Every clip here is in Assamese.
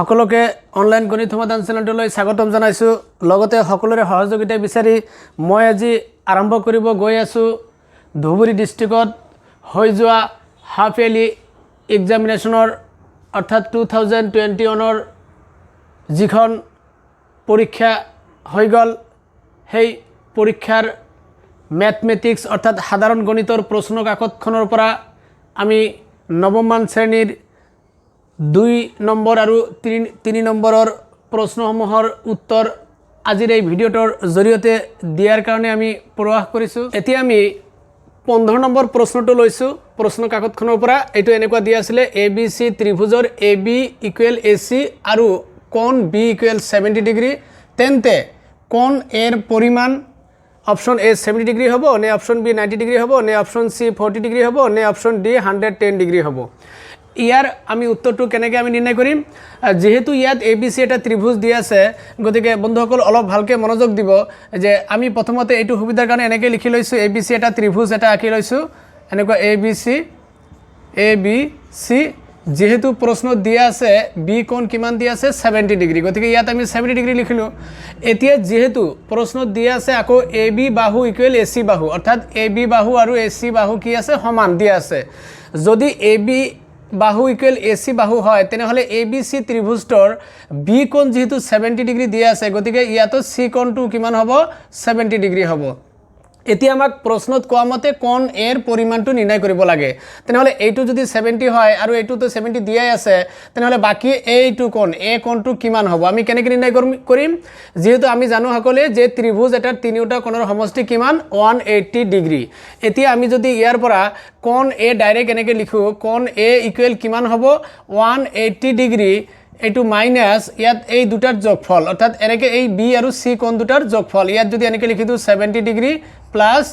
সকলোকে অনলাইন গণিত সমাধান চেনেলটোলৈ স্বাগতম জনাইছোঁ। লগতে সকলোৰে সহযোগিতা বিচাৰি মই আজি আৰম্ভ কৰিব গৈ আছোঁ ধুবুৰী ডিষ্ট্ৰিক্টত হৈ যোৱা হাফ ইয়াৰলি এক্সামিনেশ্যনৰ অৰ্থাৎ 2021ৰ যিখন পৰীক্ষা হৈ গ'ল সেই পৰীক্ষাৰ মেথমেটিক্স অৰ্থাৎ সাধাৰণ গণিতৰ প্ৰশ্ন কাকতখনৰ পৰা আমি নৱমমান শ্ৰেণীৰ 2 নম্বৰ আৰু 3 নম্বৰৰ প্ৰশ্নসমূহৰ উত্তৰ আজিৰ এই ভিডিঅ'টোৰ জৰিয়তে দিয়াৰ কাৰণে আমি প্ৰয়াস কৰিছোঁ। এতিয়া আমি 15 নম্বৰ প্ৰশ্নটো লৈছোঁ প্ৰশ্ন কাকতখনৰ পৰা। এইটো এনেকুৱা দিয়া আছিলে ABC ত্ৰিভুজৰ AB ইকুৱেল AC আৰু কোণ B ইকুৱেল 70 ডিগ্ৰী, তেন্তে কোণ এৰ পৰিমাণ অপশ্যন এ 70 ডিগ্ৰী হ'ব নে অপশ্যন বি 90 ডিগ্ৰী হ'ব নে অপশ্যন সি 40 ডিগ্ৰী হ'ব নে অপশ্যন ডি 110 ডিগ্ৰী হ'ব। ইয়াৰ আমি উত্তৰটো কেনেকৈ আমি নিৰ্ণয় কৰিম? যেহেতু ইয়াত ABC এটা ত্ৰিভুজ দিয়া আছে, গতিকে বন্ধুসকল অলপ ভালকৈ মনোযোগ দিব যে আমি প্ৰথমতে এইটো সুবিধাৰ কাৰণে এনেকৈ লিখি লৈছোঁ ABC এটা ত্ৰিভুজ এটা আঁকি লৈছোঁ এনেকুৱা ABC যেহেতু প্ৰশ্নত দিয়া আছে বি কোণ কিমান দিয়া আছে 70 ডিগ্ৰী, গতিকে ইয়াত আমি 70 ডিগ্ৰী লিখিলোঁ। এতিয়া যেহেতু প্ৰশ্নত দিয়া আছে আকৌ AB বাহু ইকুৱেল AC বাহু, অৰ্থাৎ AB বাহু আৰু AC বাহু কি আছে সমান দিয়া আছে। যদি AB বাহু ইকুৱেল AC বাহু হয় তেনেহ'লে ABC ত্ৰিভুজটোৰ বি কোণ যেহেতু 70 ডিগ্ৰী দিয়া আছে, গতিকে ইয়াতো চি কোণটো কিমান হ'ব 70 ডিগ্ৰী হ'ব। এতিয়া আমাক প্ৰশ্নত কোৱা মতে কোণ এৰ পৰিমাণটো নিৰ্ণয় কৰিব লাগে। তেনেহ'লে এইটো যদি 70 হয় আৰু এইটোতো 70 দিয়াই আছে, তেনেহ'লে বাকী এইটো কোণ এ কোণটো কিমান হ'ব আমি কেনেকৈ নিৰ্ণয় কৰিম? যিহেতু আমি জানো সকলোৱে যে ত্ৰিভুজ এটাৰ তিনিওটা কোণৰ সমষ্টি কিমান 180 ডিগ্ৰী। এতিয়া আমি যদি ইয়াৰ পৰা কোণ এ ডাইৰেক্ট এনেকৈ লিখোঁ, কোণ এ ইকুৱেল কিমান হ'ব 180 ডিগ্ৰী, এইটো মাইনাছ ইয়াত এই দুটাৰ যোগফল, অৰ্থাৎ এনেকৈ এই বি আৰু চি কোণ দুটাৰ যোগফল। ইয়াত যদি এনেকৈ লিখি দিওঁ 70 ডিগ্ৰী প্লাছ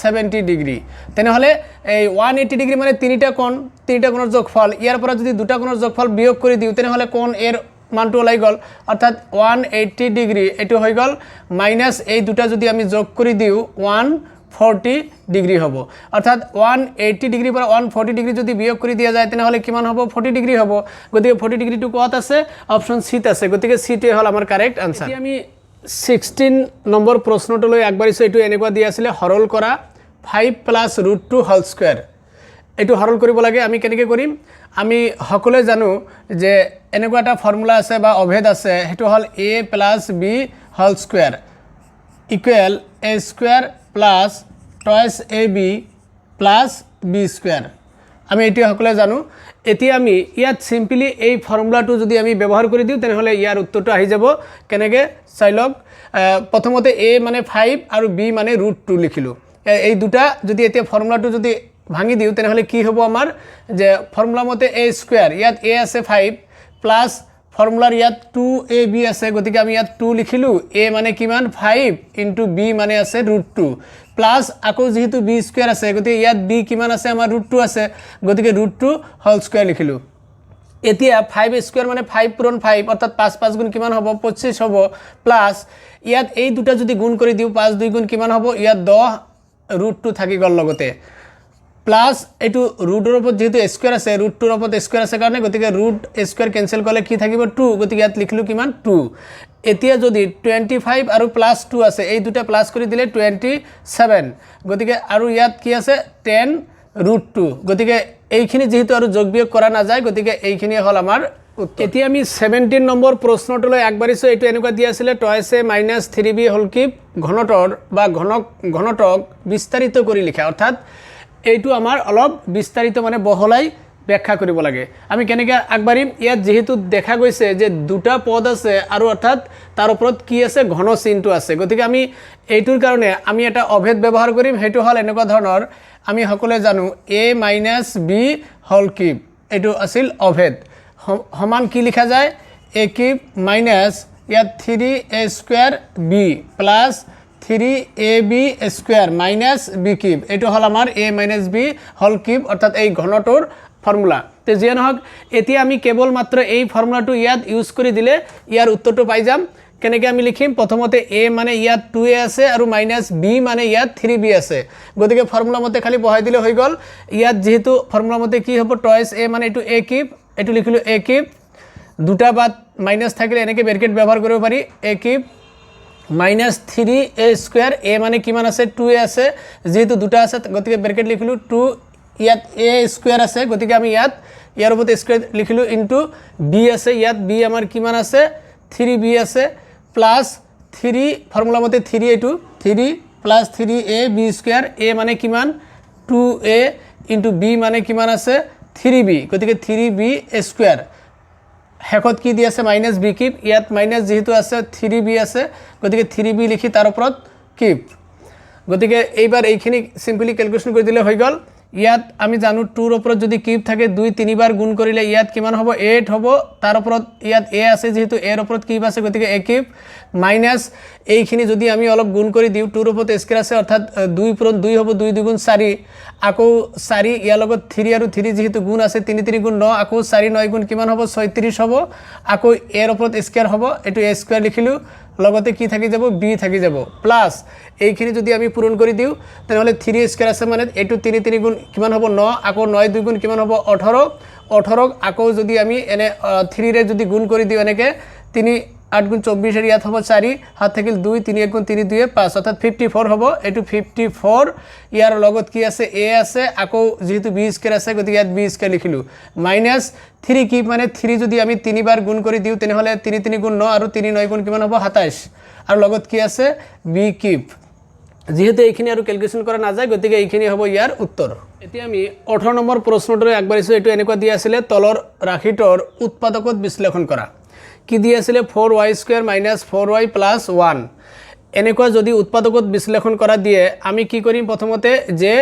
70 ডিগ্ৰী, তেনেহ'লে এই 180 ডিগ্ৰী মানে তিনিটা কোণৰ যোগফল। ইয়াৰ পৰা যদি দুটা কোণৰ যোগফল বিয়োগ কৰি দিওঁ তেনেহ'লে কোণ এৰ মানটো ওলাই গ'ল, অৰ্থাৎ 180 ডিগ্ৰী এইটো হৈ গ'ল মাইনাছ এই দুটা যদি আমি যোগ কৰি দিওঁ 140 ডিগ্ৰী হ'ব। অৰ্থাৎ 180 ডিগ্ৰীৰ পৰা 140 ডিগ্ৰী যদি বিয়োগ কৰি দিয়া যায় তেনেহ'লে কিমান হ'ব 40 ডিগ্ৰী হ'ব। গতিকে 40 ডিগ্ৰীটো ক'ত আছে? অপশ্যন চিত আছে, গতিকে চিটোৱে হ'ল আমাৰ কাৰেক্ট আনচাৰ। এতিয়া আমি 16 নম্বৰ প্ৰশ্নটোলৈ আগবাঢ়িছোঁ। এইটো এনেকুৱা দিয়া আছিলে সৰল কৰা 5 + √2 হোল স্কুৱেৰ। এইটো সৰল কৰিব লাগে। আমি কেনেকৈ কৰিম? আমি সকলোৱে জানো যে এনেকুৱা এটা ফৰ্মুলা আছে বা অভেদ আছে, সেইটো হ'ল a + b whole square equal a square plus twice ab plus b square. আমি এইটো সকলোৱে জানো। এতিয়া আমি ইয়াত চিম্পলি এই ফৰ্মুলাটো যদি আমি ব্যৱহাৰ কৰি দিওঁ তেনেহ'লে ইয়াৰ উত্তৰটো আহি যাব। কেনেকৈ চাই লওক। প্ৰথমতে a মানে 5 আৰু b মানে √2 লিখিলোঁ। এই দুটা যদি এতিয়া ফৰ্মুলাটো যদি ভাঙি দিওঁ তেনেহ'লে কি হ'ব আমাৰ যে ফৰ্মুলা মতে a স্কুৱেৰ, ইয়াত a আছে 5 প্লাছ ফৰ্মুলাৰ ইয়াত 2ab আছে, গতিকে আমি ইয়াত 2 লিখিলোঁ। a মানে কিমান 5 ইনটু b মানে আছে √2 প্লাছ আকৌ যিহেতু b স্কুৱেৰ আছে গতিকে ইয়াত b কিমান আছে আমাৰ √2 আছে, গতিকে √2 হোল স্কুৱেৰ লিখিলোঁ। এতিয়া 5 স্কুৱেৰ মানে 5 পূৰণ 5 অৰ্থাৎ 5 গুণ কিমান হ'ব 25 হ'ব, প্লাছ ইয়াত এই দুটা যদি গুণ কৰি দিওঁ 5 2 গুণ কিমান হ'ব ইয়াত 10 √2 থাকি গ'ল লগতে, প্লাছ এইটো ৰুটৰ ওপৰত যেহেতু স্কুৱেৰ আছে √2ৰ ওপৰত স্কুৱেৰ আছে কাৰণে গতিকে ৰুট স্কুৱেৰ কেঞ্চেল কৰিলে কি থাকিব 2, গতিকে ইয়াত লিখিলোঁ কিমান 2। এতিয়া যদি 25 আৰু প্লাছ 2 আছে, এই দুটা প্লাছ কৰি দিলে 27, গতিকে আৰু ইয়াত কি আছে 10 √2, গতিকে এইখিনি যেহেতু আৰু যোগ বিয়োগ কৰা নাযায় গতিকে এইখিনি হ'ল আমাৰ উত্তৰ। এতিয়া আমি 17 নম্বৰ প্ৰশ্নটোলৈ আগবাঢ়িছোঁ। এইটো এনেকুৱা দিয়া আছিলে টইচ a - 3b হোল কিউব ঘনতৰ বা ঘনতক বিস্তাৰিত কৰি লিখা, অৰ্থাৎ এইটো আমাৰ অলপ বিস্তাৰিত মানে বহলাই ব্যাখ্যা কৰিব লাগে। আমি কেনেকৈ আগবাঢ়িম? ইয়াত যিহেতু দেখা গৈছে যে দুটা পদ আছে আৰু অৰ্থাৎ তাৰ ওপৰত কি আছে ঘন চিনটো আছে, গতিকে আমি এইটোৰ কাৰণে আমি এটা অভেদ ব্যৱহাৰ কৰিম। সেইটো হ'ল এনেকুৱা ধৰণৰ, আমি সকলোৱে জানো a - b হোল কিউব এইটো আছিল অভেদ। সমান কি লিখা যায় a কিউব মাইনাছ ইয়াত 3a square b plus 3ab square minus b cube, এইটো হ'ল আমাৰ a - b হোল কিউব, অৰ্থাৎ এই ঘনটোৰ ফৰ্মুলা। তো যিয়ে নহওক এতিয়া আমি কেৱল মাত্ৰ এই ফৰ্মুলাটো ইয়াত ইউজ কৰি দিলে ইয়াৰ উত্তৰটো পাই যাম। কেনেকৈ আমি লিখিম? প্ৰথমতে a মানে ইয়াত 2a আছে আৰু মাইনাছ b মানে ইয়াত 3b আছে, গতিকে ফৰ্মুলা মতে খালি বহাই দিলে হৈ গ'ল। ইয়াত যেহেতু ফৰ্মুলা মতে কি হ'ব টইচ a মানে এইটো a কিউব, এইটো লিখিলোঁ a কিউব, দুটা বাদ মাইনাস থাকলে এনেকে ব্রেকেট ব্যবহার করব পারি a cube minus 3a square a মানে কিমান আছে 2a আছে যেহেতু দুটা আছে গতিকে ব্রেকেট লিখিলো 2 ইয়াত a স্কোয়ার আছে গতিকে আমি ইয়ার ওপৰত স্কোয়াৰ লিখিলো ইনটু b আছে ইয়াত b আমাৰ কিমান আছে 3b আছে প্লাস 3 ফর্মুলা মতে 3 এইটো 3 plus 3a b square a মানে কিমান 2a ইনটু b মানে কিমান আছে 3b গতিকে 3b স্কোয়ার হেকত কি দি আছে মাইনাস b কিউব ইয়াত মাইনাস যেহেতু আছে 3b আছে গতিকে 3b লিখি তার ওপৰত কিউব গতিকে এইবাৰ এইখিনি সিম্পলি ক্যালকুলেশন কৰি দিলে হৈ গল ইয়াত আমি জানো 2 ৰ ওপৰত যদি কিউব থাকে 2 3 বাৰ গুণ কৰিলে ইয়াত কিমান হ'ব 8 হ'ব তাৰ ওপৰত ইয়াত a আছে যেহেতু a ৰ ওপৰত কিউব আছে গতিকে a কিউব মাইনাস এইখিনি যদি আমি অলপ গুণ কৰি দিও 2 ৰ ওপৰত স্কয়াৰ আছে অৰ্থাৎ 2 পূৰণ 2 হ'ব 2 2 গুণ 4 আকৌ 4 ইয়াৰ লগত 3 আৰু 3 যেহেতু গুণ আছে 3 3 গুণ 9 আকৌ 4 9 গুণ কিমান হ'ব 36 হ'ব আকৌ a ৰ ওপৰত স্কয়াৰ হ'ব এটো a স্কয়াৰ লিখিলো লগতে কি থাকি যাব b থাকি যাব প্লাস এইখিনি যদি আমি পূরণ কৰি দিও তেনহলে 3 স্কয়ার আছে মানে এটো 3 3 গুণ কিমান হ'ব 9 আকৌ 9 2 গুণ কিমান হ'ব 18 18 আকৌ যদি আমি এনে 3 ৰে যদি গুণ কৰি দিও এনেকে 3 8 গুণ 24 এর ইয়াত হ'ব 4 হাত থাকিল 2 3 1 গুণ 3 2 5 অর্থাৎ 54 হ'ব এটো 54 ইয়াৰ লগত কি আছে a আছে আকৌ যেহেতু b স্কয়ার আছে গতিকে ইয়াত b স্কয়ার লিখিলো মাইনাস 3 কি মানে 3 যদি আমি 3 বাৰ গুণ কৰি দিও তেনহলে 3 3 গুণ 9 আৰু 3 9 গুণ কিমান হ'ব 27 আৰু লগত কি আছে b কিউব যেহেতু এইখিনি আৰু ক্যালকুলেশন কৰা না যায় গতিকে এইখিনি হ'ব ইয়াৰ উত্তৰ এতিয়া আমি 18 নম্বৰ প্ৰশ্নটো আগবাঢ়িছো এটো এনেকুৱা দিয়া আছিল তলৰ ৰাশিটোৰ উৎপাদকত বিশ্লেষণ কৰা কি দিয়া আছিল 4y square minus 4y plus 1 এনেকুৱা যদি উৎপাদকত বিশ্লেষণ কৰা দিয়ে আমি কি কৰিম প্ৰথমতে যে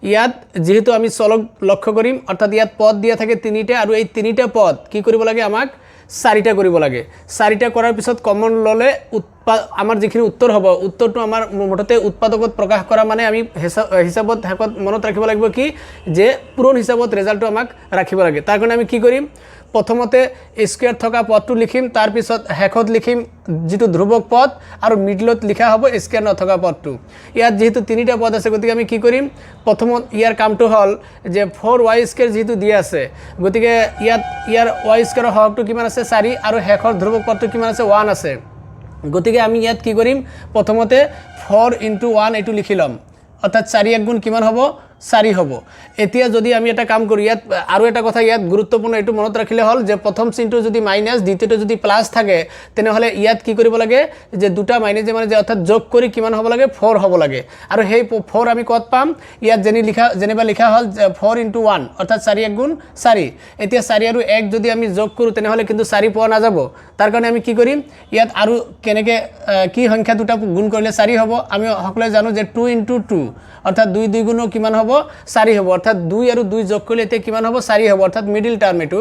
ইয়াত যেহেতু আমি চলক লক্ষ্য কৰিম অৰ্থাৎ ইয়াত পদ দিয়া থাকে তিনিটা আৰু এই তিনিটা পদ কি কৰিব লাগে আমাক চাৰিটা কৰিব লাগে চাৰিটা কৰাৰ পিছত কমন ললে আমাৰ যিখিনি উত্তৰ হ'ব উত্তৰটো আমাৰ মুঠতে উৎপাদকত প্ৰকাশ কৰা মানে আমি হিচাপত হেকত মনত ৰাখিব লাগিব কি যে পূৰণ হিচাপত ৰিজাল্টটো আমাক ৰাখিব লাগে তাৰ কাৰণে আমি কি কৰিম প্ৰথমতে স্কয়াৰ থকা পদটো লিখিম তাৰ পিছত হেকত লিখিম যেটো ধ্ৰুবক পদ আৰু মিডলত লিখা হ'ব স্কয়ার নথকা পদটো ইয়াত যেহেতু তিনিটা পদ আছে গতিকে আমি কি কৰিম প্ৰথমত ইয়াৰ কামটো হল যে 4y স্কয়াৰ যেহেতু দিয়া আছে গতিকে ইয়াৰ y স্কয়াৰৰ হৰটো কিমান আছে 4 আৰু হেকৰ ধ্ৰুবক পদটো কিমান আছে 1 আছে গতিকে আমি ইয়াত কি কৰিম প্ৰথমতে 4 * 1 এটো লিখি লম অর্থাৎ 4 এক গুণ কিমান হ'ব 4 হ'ব এতিয়া যদি আমি এটা কাম করি ইয়াত আৰু এটা কথা ইয়াত গুৰুত্বপূৰ্ণ এটো মনত ৰাখিলে হল যে প্ৰথম চিনটো যদি মাইনাস দ্বিতীয়টো যদি প্লাস থাকে তেনেহলে ইয়াত কি কৰিব লাগে যে দুটা মাইনাস মানে যে অৰ্থাৎ যোগ কৰি কিমান হ'ব লাগে 4 হ'ব লাগে আৰু সেই 4 আমি কত পাম ইয়াত যেনিবা লিখা হল 4 * 1 অৰ্থাৎ 4 এক গুণ 4 এতিয়া 4 আৰু 1 যদি আমি যোগ কৰো তেনেহলে কিন্তু 4 পোৱা নাযাব তাৰ কাৰণে আমি কি কৰিম ইয়াত আৰু কেনেকে কি সংখ্যা দুটা গুণ কৰিলে 4 হ'ব আমি সকলোৱে জানো যে 2 * 2 অর্থাৎ 2 2 গুণ কিমান হ'ব 4 হ'ব অর্থাৎ 2 আৰু 2 যোগ কৰিলে তে কিমান হ'ব 4 হ'ব অৰ্থাৎ মিডল টাৰ্ম এটো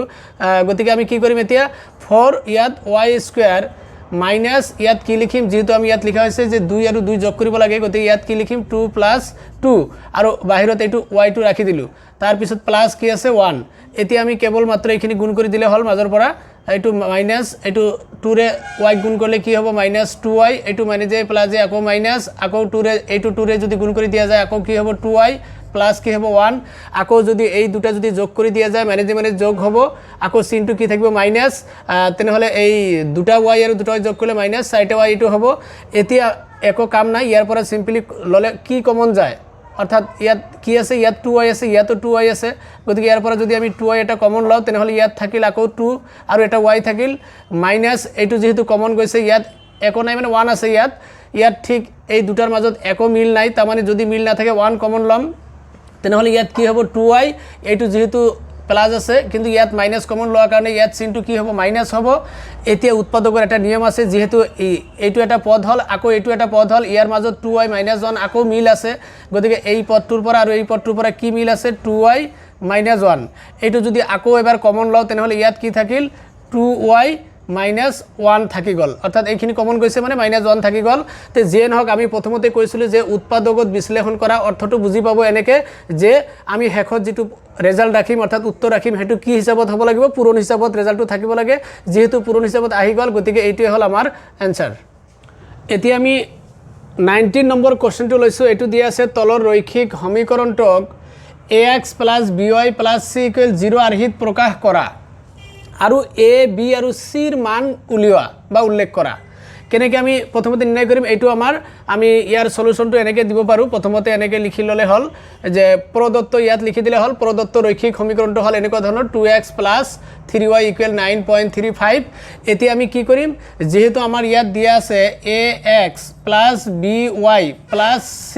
গতিকে আমি কি কৰিম এতিয়া 4 ইয়াত y স্কয়ার মাইনাস ইয়াত কি লিখিম যেহেতু আমি ইয়াত লিখা হৈছে যে 2 আৰু 2 যোগ কৰিব লাগে গতিকে ইয়াত কি লিখিম 2 + 2 আৰু বাহিৰত এটো y2 ৰাখি দিলু তাৰ পিছত প্লাস কি আছে 1 এতিয়া আমি কেৱল মাত্ৰ এইখিনি গুণ কৰি দিলে হল মাজৰ পৰা এটো মাইনাস এটো 2 ৰে y গুণ কৰিলে কি হ'ব -2y এটো মানে যে প্লাস যে আকৌ মাইনাস আকৌ 2 ৰে এটো 2 ৰে যদি গুণ কৰি দিয়া যায় আকৌ কি হ'ব 2y প্লাস কি হ'ব 1 আকৌ যদি এই দুটা যদি যোগ কৰি দিয়া যায় মানে যোগ হ'ব আকৌ চিনটো কি থাকিব মাইনাস তেনেহলে এই দুটা y আৰু দুটা যোগ কৰিলে মাইনাস 4টা y এটো হ'ব এতিয়া একো কাম নাই ইয়াৰ পৰা সিম্পলি ললে কি কমন যায় অর্থাৎ ইয়াত কি আছে ইয়াত 2y আছে ইয়াতো 2y আছে গতিকে ইয়াৰ পৰা যদি আমি 2y এটা কমন লও তেনেহলে ইয়াত থাকিল আকৌ 2 আৰু এটা y থাকিল মাইনাস এটো যেহেতু কমন গৈছে ইয়াত একো নাই মানে 1 আছে ইয়াত ঠিক এই দুটাৰ মাজত একো মিল নাই তাৰ মানে যদি মিল না থাকে 1 কমন লম তেনেহলে ইয়াত কি হ'ব 2y এটো যেহেতু প্লাস আছে কিন্তু ইয়াত মাইনাস কমন লোৱাৰ কাৰণে ইয়াত চিনটো কি হ'ব মাইনাস হ'ব এতিয়া উৎপাদকৰ এটা নিয়ম আছে যেহেতু এইটো এটা পদ হল আকৌ এইটো এটা পদ হল ইয়াৰ মাজত 2y - 1 আকৌ মিল আছে গতিকে এই পদটোৰ পৰা আৰু এই পদটোৰ পৰা কি মিল আছে 2y - 1 এইটো যদি আকৌ এবাৰ কমন লও তেনেহলে ইয়াত কি থাকিল 2y - 1 থাকি গল অর্থাৎ এইখিনি কমন গৈছে মানে -1 থাকি গল তে যেন হক আমি প্ৰথমতে কৈছিলো যে উৎপাদকত বিশ্লেষণ কৰা অৰ্থটো বুজি পাবো এনেকে যে আমি হেকত যেটো রেজাল্ট রাখিম অর্থাৎ উত্তর রাখিম হেতু কি হিসাবত হ'ব লাগিব পূরণ হিসাবত রেজাল্টটো থাকিব লাগে যেহেতু পূরণ হিসাবত আহি গল গতিকে এইটোই হল আমাৰ आंसर এতিয়া আমি 19 নম্বৰ কোশ্চেনটো লৈছো এটো দিয়া আছে তলৰ ৰৈখিক সমীকৰণটোক ax + by + c = 0 আৰ্হিত প্ৰকাশ কৰা আৰু এ বি আৰু চিৰ মান উলিওৱা বা উল্লেখ কৰা কেনেকৈ আমি প্ৰথমতে নিৰ্ণয় কৰিম এইটো আমাৰ আমি ইয়াৰ সলিউশনটো এনেকৈ দিব পাৰোঁ প্ৰথমতে এনেকৈ লিখি ল'লে হ'ল যে প্ৰদত্ত ইয়াত লিখি দিলে হ'ল প্ৰদত্ত ৰৈখিক সমীকৰণটো হ'ল এনেকুৱা ধৰণৰ 2x + 3y = 9.35 এতিয়া আমি কি কৰিম যেহেতু আমাৰ ইয়াত দিয়া আছে ax + by + c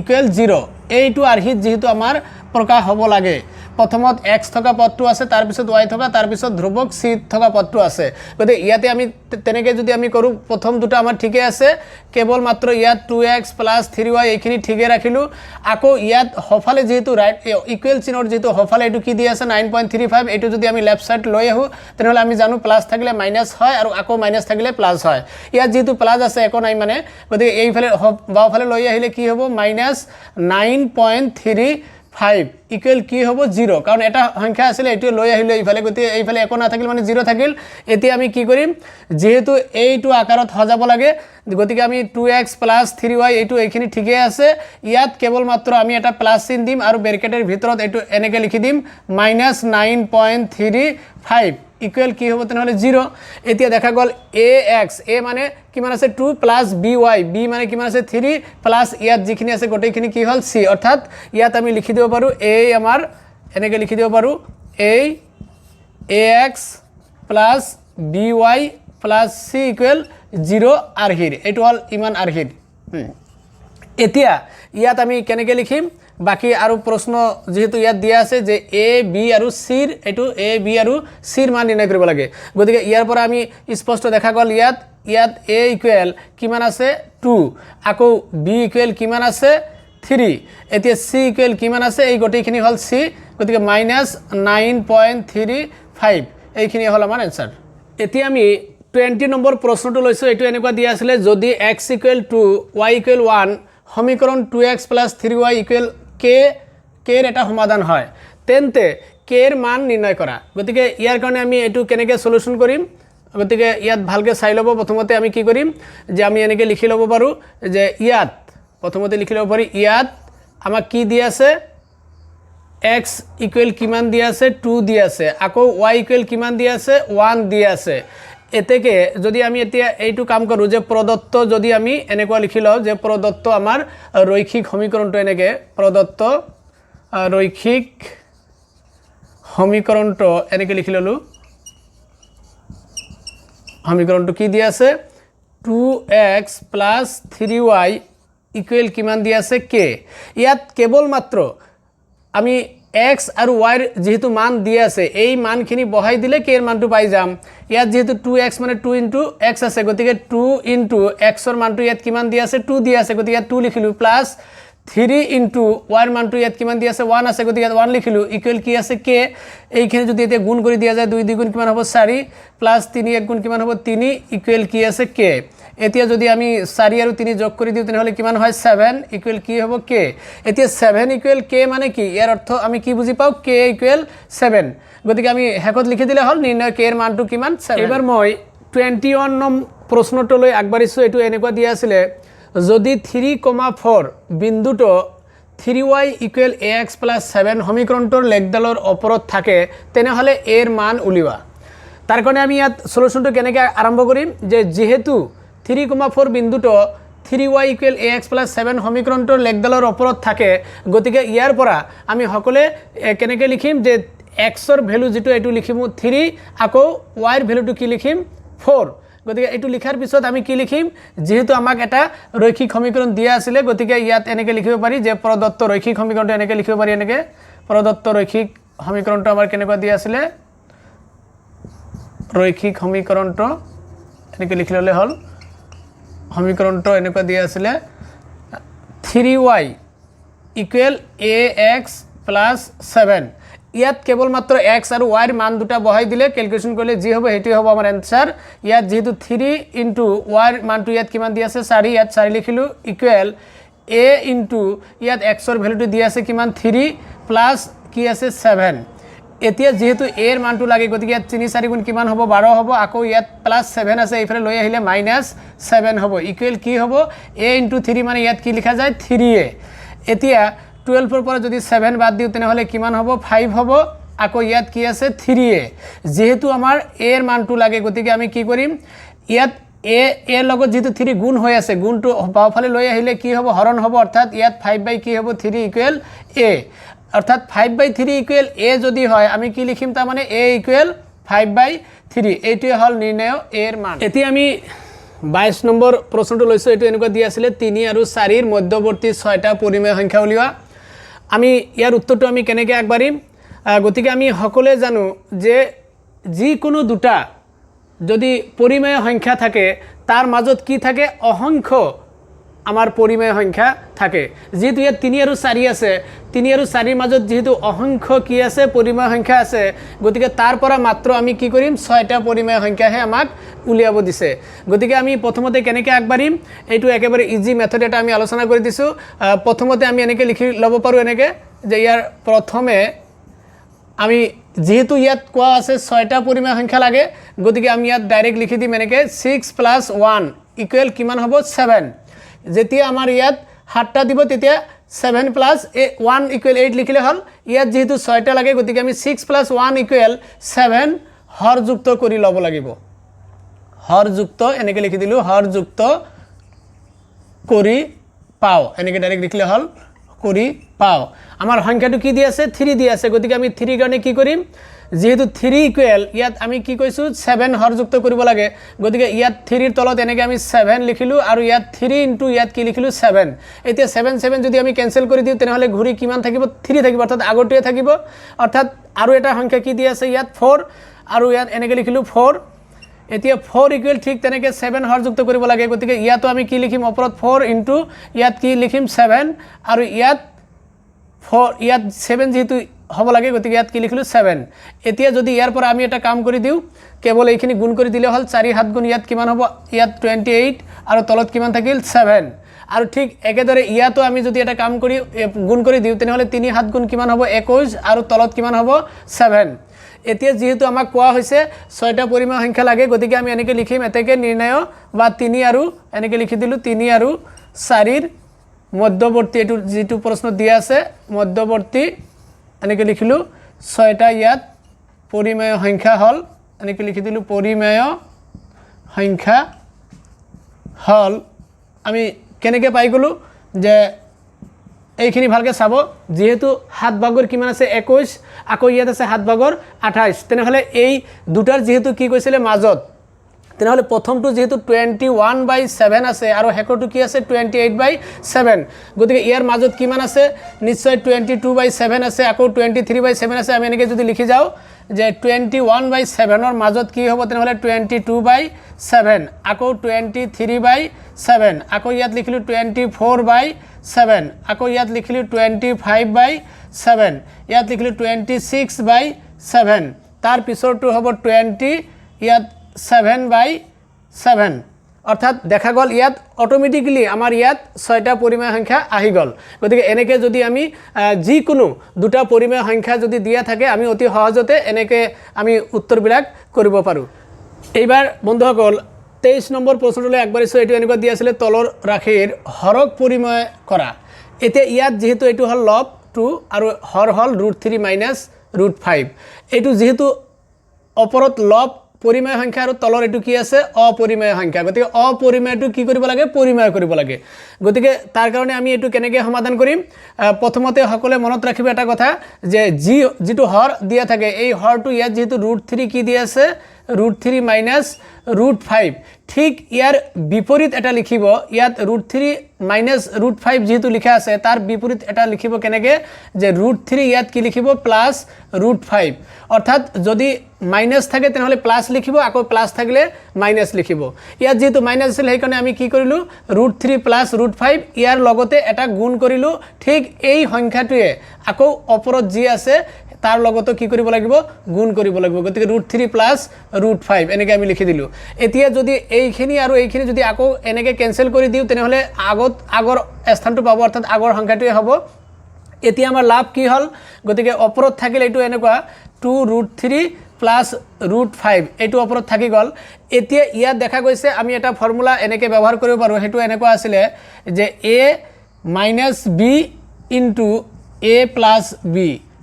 = 0 এইটো আৰ্হিত যেহেতু আমাৰ প্ৰকাশ হ'ব লাগে প্ৰথমত x থকা পদটো আছে তাৰ পিছত y থকা তাৰ পিছত ধ্ৰুৱক c থকা পদটো আছে গতিকে ইয়াতে আমি তেনেকৈ যদি আমি কৰোঁ প্ৰথম দুটা আমাৰ ঠিকে আছে কেৱল মাত্ৰ ইয়াত 2x + 3y এইখিনি ঠিকে ৰাখিলোঁ আকৌ ইয়াত হফালে যেহেতু ৰাইট ইকুৱেল চিনৰ যেহেতু হফালে এইটো কি দি আছে 9.35 এইটো যদি আমি লেফ্ট সাইড লৈ আহোঁ তেনেহ'লে আমি জানো প্লাছ থাকিলে মাইনাছ হয় আৰু আকৌ মাইনাছ থাকিলে প্লাছ হয় ইয়াত যেহেতু প্লাছ আছে একো নাই মানে গতিকে এইফালে বাওঁফালে লৈ আহিলে কি হ'ব -9.35 ইকুৱেল কি হ'ব 0 কাৰণ এটা সংখ্যা আছিল এইটো লৈ আহিলে এইফালে গতিকে এইফালে একো নাথাকিল মানে 0 থাকিল এতিয়া আমি কি কৰিম যেহেতু এইটো আকাৰত সজাব লাগে গতিকে আমি 2x + 3y এইটো এইখিনি ঠিকে আছে ইয়াত কেৱল মাত্ৰ আমি এটা প্লাছ চিন দিম আৰু ব্ৰেকেটেৰ ভিতৰত এইটো এনেকৈ লিখি দিম -9.35 ইকুৱেল কি হ'ব তেনেহ'লে 0 এতিয়া দেখা গ'ল ax a মানে কিমান আছে 2 + by b মানে কিমান আছে 3 প্লাছ ইয়াত যিখিনি আছে গোটেইখিনি কি হ'ল c অৰ্থাৎ ইয়াত আমি লিখি দিব পাৰোঁ a আমাৰ এনেকৈ লিখি দিব পাৰোঁ ax + by + c = 0 আৰ্হিৰ এইটো হ'ল ইমান আৰ্হিৰ এতিয়া ইয়াত আমি কেনেকৈ লিখিম বাকি আৰু প্ৰশ্ন যেহেতু ইয়াত দিয়া আছে যে a b আৰু c এইটো a b আৰু c মান নিৰ্ণয় কৰিব লাগে গতিকে ইয়াৰ পৰা আমি স্পষ্ট দেখা গ'ল ইয়াত a ইকুৱেল কিমান আছে 2 আকৌ b ইকুৱেল কিমান আছে 3 এতিয়া c ইকুৱেল কিমান আছে এই গোটেইখিনি হ'ল c গতিকে -9.35 এইখিনি হ'ল আমাৰ এনসাৰ এতিয়া আমি 20 নম্বৰ প্ৰশ্নটো লৈছোঁ এইটো এনেকুৱা দিয়া আছিলে যদি x = 2 y = 1 সমীকৰণ 2x + 3y = k এর এটা সমাধান হয় তেন্তে k এর মান নির্ণয় করা গতিকে ইয়ার কারণে আমি এটু কেনেকৈ সলিউশন কৰিম গতিকে ইয়াত ভালকে চাই ল'ব প্ৰথমতে আমি কি কৰিম যে আমি এনেকৈ লিখি ল'ব পাৰোঁ যে ইয়াত প্ৰথমতে লিখি ল'ব পাৰি ইয়াত আমাক কি দিয়া আছে x ইকুৱেল কিমান দিয়া আছে 2 দিয়া আছে আকৌ y ইকুৱেল কিমান দিয়া আছে 1 দিয়া আছে এতেকে যদি আমি এতিয়া এইটো কাম কৰোঁ যে প্ৰদত্ত যদি আমি এনেকুৱা লিখি লওঁ যে প্ৰদত্ত আমাৰ ৰৈখিক সমীকৰণটো এনেকৈ প্ৰদত্ত ৰৈখিক সমীকৰণটো এনেকৈ লিখি ল'লোঁ সমীকৰণটো কি দিয়া আছে 2x + 3y ইকুৱেল কিমান দিয়া আছে k ইয়াত কেৱল মাত্ৰ আমি x আৰু y যেহেতু মান দিয়া আছে এই মানখিনি বহাই দিলে k এর মানটো পাই যাম ইয়াত যেহেতু 2x মানে 2 * x আছে গতিকে 2 * x এর মানটো ইয়াত কিমান দিয়া আছে 2 দিয়া আছে গতিকে ইয়াত 2 লিখিলো প্লাস 3 * y এর মানটো ইয়াত কিমান দিয়া আছে 1 আছে গতিকে ইয়াত 1 লিখিলো ইকুৱেল কি আছে k এইখিনি যদি এতিয়া গুণ কৰি দিয়া যায় 2 * 2 = কিমান হ'ব 4 প্লাস 3 * 1 = কিমান হ'ব 3 ইকুৱেল কি আছে k এতিয়া যদি আমি 4 আৰু 3 যোগ কৰি দিও তেনেহলে কিমান হয় 7 ইকুৱেল কি হ'ব k এতিয়া 7 ইকুৱেল k মানে কি ইয়াৰ অৰ্থ আমি কি বুজি পাও k ইকুৱেল 7 গতিকে আমি হেকত লিখি দিলে হল নিৰ্ণয় k এৰ মানটো কিমান 7 এবাৰ মই 21 নং প্ৰশ্নটোলৈ আগবাঢ়িছো এটো এনেকুৱা দিয়া আছিল যদি 3,4 বিন্দুটো 3y ইকুৱেল ax + 7 সমীকৰণটোৰ লেখডালৰ ওপৰত থাকে তেনেহলে এৰ মান উলিওৱা তাৰ কাৰণে আমি ইয়াত সলিউশনটো কেনেকৈ আৰম্ভ কৰিম যে যেহেতু 3,4 বিন্দুটো 3y ইকুৱেল ax + 7 সমীকৰণটোৰ লেখডালৰ ওপৰত থাকে গতিকে ইয়াৰ পৰা আমি সকলে কেনেকৈ লিখিম যে x এর ভ্যালু যেটো এটো লিখিম 3 আকৌ y এর ভ্যালুটো কি লিখিম 4 গতিকে এটো লিখাৰ পিছত আমি কি লিখিম যেহেতু আমাক এটা ৰৈখিক সমীকৰণ দিয়া আছিল গতিকে ইয়াত এনেকৈ লিখিব পাৰি যে প্ৰদত্ত ৰৈখিক সমীকৰণটো এনেকৈ লিখিব পাৰি এনেকৈ প্ৰদত্ত ৰৈখিক সমীকৰণটো আমাৰ কেনেকৈ দিয়া আছিল ৰৈখিক সমীকৰণটো এনেকৈ লিখি ললে হল সমীকৰণটো এনেকৈ দিয়া আছিল 3y ইকুৱেল ax + 7 ইয়াত কেৱল মাত্ৰ x আৰু y এৰ মান দুটা বহাই দিলে ক্যালকুলেশন কৰিলে যি হ'ব হেটি হ'ব আমাৰ आंसर ইয়াত যেহেতু 3 * y এৰ মানটো ইয়াত কিমান দিয়া আছে 4 ইয়াত 4 লিখিলো ইকুৱেল a * ইয়াত x এর ভ্যালুটো দিয়া আছে কিমান 3 প্লাস কি আছে 7 এতিয়া যেহেতু a এর মানটো লাগে গতিকে ইয়াত 3 4 গুণ কিমান হ'ব 12 হ'ব আকৌ ইয়াত প্লাস 7 আছে এইফালে লৈ আহিলে -7 হ'ব ইকুৱেল কি হ'ব a * 3 মানে ইয়াত কি লিখা যায় 3a এতিয়া 12 এর পৰা যদি 7 বাদ দিও তেনে হলে কিমান হ'ব 5 হ'ব আকৌ ইয়াত কি আছে 3a যেহেতু আমাৰ a এৰ মানটো লাগে গতিকে আমি কি কৰিম ইয়াত a এর লগত যেহেতু 3 গুণ হৈ আছে গুণটো বাওফালে লৈ আহিলে কি হ'ব হৰণ হ'ব অৰ্থাৎ ইয়াত 5/কি হ'ব 3 ইকুৱেল a অৰ্থাৎ 5/3 ইকুৱেল a যদি হয় আমি কি লিখিম তাৰ মানে a ইকুৱেল 5/3 এইটোৱে হল নিৰ্ণয় a এৰ মান এতিয়া আমি 22 নম্বৰ প্ৰশ্নটো লৈছো এটো এনেকুৱা দি আছিল 3 আৰু 4 এৰ মধ্যবৰ্তী 6টা পৰিমেয় সংখ্যা উলিওৱা আমি ইয়াৰ উত্তৰটো আমি কেনেকৈ আগবাঢ়িম গতিকে আমি সকলোৱে জানো যে যিকোনো দুটা যদি পৰিমেয় সংখ্যা থাকে তাৰ মাজত কি থাকে অসংখ্য আমাৰ পৰিমেয় সংখ্যা থাকে যেহেতু ইয়াত 3 আৰু 4 আছে 3 আৰু 4 এৰ মাজত যেহেতু অসংখ্য কি আছে পৰিমেয় সংখ্যা আছে গতিকে তাৰ পৰা মাত্ৰ আমি কি কৰিম 6টা পৰিমেয় সংখ্যাহে আমাক উলিয়াব দিছে গতিকে আমি প্ৰথমতে কেনেকৈ আগবাঢ়িম এইটো একেবাৰে ইজি মেথড এটা আমি আলোচনা কৰি দিছো প্ৰথমতে আমি এনেকৈ লিখি ল'ব পাৰো এনেকৈ যে ইয়াৰ প্ৰথমে আমি যেহেতু ইয়াত কোৱা আছে 6টা পৰিমেয় সংখ্যা লাগে গতিকে আমি ইয়াত ডাইৰেক্ট লিখি দিম এনেকৈ 6 + 1 ইকুৱেল কিমান হ'ব 7 যেতিয়া আমাৰ ইয়াত 7টা দিব তেতিয়া 7 + 1 ইকুৱেল 8 লিখিলে হল ইয়াত যেহেতু 6টা লাগে গতিকে আমি 6 + 1 ইকুৱেল 7 হৰযুক্ত কৰি ল'ব লাগিব হৰযুক্ত এনেকৈ লিখি দিলো হৰযুক্ত কৰি পাও এনেকৈ ডাইৰেক্ট লিখিলে হল কৰি পাও আমাৰ সংখ্যাটো কি দি আছে 3 দি আছে গতিকে আমি 3 কাৰণে কি কৰিম যেহেতু 3 ইকুৱেল ইয়াত আমি কি কৈছো 7 হৰযুক্ত কৰিব লাগে গতিকে ইয়াত 3 এৰ তলত এনেকৈ আমি 7 লিখিলো আৰু ইয়াত 3 ইনটু ইয়াত কি লিখিলো 7 এতিয়া 7 7 যদি আমি ক্যান্সেল কৰি দিও তেনেহলে ঘূৰি কিমান থাকিব 3 থাকিব অৰ্থাৎ আগৰটোৱে থাকিব অৰ্থাৎ আৰু এটা সংখ্যা কি দি আছে ইয়াত 4 আৰু ইয়াত এনেকৈ লিখিলো 4 এতিয়া 4 ইকুৱেল ঠিক তেনেকৈ 7 হৰযুক্ত কৰিব লাগে গতিকে ইয়াতো আমি কি লিখিম ওপৰত 4 ইনটু ইয়াত কি লিখিম 7 আৰু ইয়াত 4 ইয়াত 7 যেহেতু হ'ব লাগে গতিকে ইয়াত কি লিখিলো 7 এতিয়া যদি ইয়াৰ পৰা আমি এটা কাম কৰি দিও কেৱল এইখিনি গুণ কৰি দিলে হল 4 7 গুণ ইয়াত কিমান হ'ব ইয়াত 28 আৰু তলত কিমান থাকিল 7 আৰু ঠিক একেদৰে ইয়াতো আমি যদি এটা কাম কৰি গুণ কৰি দিও তেনেহলে 3 7 গুণ কিমান হ'ব 21 আৰু তলত কিমান হ'ব 7 এতিয়া যেহেতু আমাক কোৱা হৈছে 6টা পৰিমেয় সংখ্যা লাগে গতিকে আমি এনেকৈ লিখিম এতেকে নিৰ্ণয় বা 3 আৰু এনেকৈ লিখি দিলো 3 আৰু 4 এৰ মধ্যবৰ্তী এটো যেটো প্ৰশ্ন দিয়া আছে মধ্যবৰ্তী এনেকৈ লিখিলো 6টা ইয়াত পৰিমেয় সংখ্যা হল এনেকৈ লিখি দিলো পৰিমেয় সংখ্যা হল আমি কেনেকৈ পাই গলো যে এইখিনি ভালকে চাব যেহেতু 7 ভাগৰ কিমান আছে 21 আকৌ ইয়াত আছে 7 ভাগৰ 28 তেনেহলে এই দুটাৰ যেহেতু কি কৈছিলে মাজত তেনেহলে প্ৰথমটো যেহেতু 21/7 আছে আৰু হেকৰটো কি আছে 28/7 গতিকে ইয়াৰ মাজত কিমান আছে নিশ্চয় 22/7 আছে আকৌ 23/7 আছে আমি এনেকৈ যদি লিখি যাও যে 21/7 এর মাজত কি হ'ব তেনেহলে 22/7 আকৌ 23/7 আকৌ ইয়াত লিখিলো 24/7 আকৌ ইয়াত লিখিলো 25/7 ইয়াত লিখিলো 26/7 তাৰ পিছৰটো হ'ব 20 ইয়াত 7/7 অৰ্থাৎ দেখা গল ইয়াত অটোমেটিক্যালি আমাৰ ইয়াত 6টা পৰিমেয় সংখ্যা আহি গল গতিকে এনেকৈ যদি আমি যিকোনো দুটা পৰিমেয় সংখ্যা যদি দিয়া থাকে আমি অতি সহজতে এনেকৈ আমি উত্তৰবিলাক কৰিব পাৰোঁ এইবাৰ বন্ধুসকল 23 নম্বৰ প্ৰশ্নটোলৈ আগবাঢ়িছোঁ এইটো এনেকুৱা দিয়া আছিল তলৰ ৰাশিৰ হৰক পৰিমেয় কৰা এতিয়া ইয়াত যেহেতু এইটো হল লব 2 আৰু হৰ হল √3 - √5 এইটো যেহেতু ওপৰত লব পৰিমেয় সংখ্যা আৰু তলৰ এটো কি আছে অপৰিমেয় সংখ্যা গতিকে অপৰিমেয়টো কি কৰিব লাগে পৰিমেয় কৰিব লাগে গতিকে তাৰ কাৰণে আমি এটো কেনেকৈ সমাধান কৰিম প্ৰথমতে সকলে মনত ৰাখিব এটা কথা যে যেটো হৰ দিয়া থাকে এই হৰটো ইয়াত যেহেতু √3 কি দিয়া আছে √3 - √5 ঠিক ইয়াৰ বিপৰীত এটা লিখিব ইয়াত √3 - √5 যেহেতু লিখা আছে তাৰ বিপৰীত এটা লিখিব কেনেকৈ যে √3 ইয়াত কি লিখিব প্লাস √5 অৰ্থাৎ যদি মাইনাস থাকে তেনেহলে প্লাস লিখিব আকৌ প্লাস থাকিলে মাইনাস লিখিব ইয়াত যেহেতু মাইনাস আছিল সেই কাৰণে আমি কি কৰিলো √3 + √5 ইয়াৰ লগতে এটা গুণ কৰিলো ঠিক এই সংখ্যাটোৱে আকৌ ওপৰত যি আছে তাৰ লগতে কি কৰিব লাগিব গুণ কৰিব লাগিব গতিকে √3 + √5 এনেকৈ আমি লিখি দিলো এতিয়া যদি এইখিনি আৰু এইখিনি যদি আকৌ এনেকৈ ক্যান্সেল কৰি দিও তেনেহলে আগৰ স্থানটো পাব অৰ্থাৎ আগৰ সংখ্যাটোৱে হ'ব এতিয়া আমাৰ লাভ কি হল গতিকে ওপৰত থাকিল এইটো এনেকুৱা 2√3 + √5 এইটো ওপৰত থাকি গল এতিয়া ইয়াত দেখা গৈছে আমি এটা ফৰ্মুলা এনেকৈ ব্যৱহাৰ কৰিব পাৰো হেতু এনেকুৱা আছিল যে a - b * a + b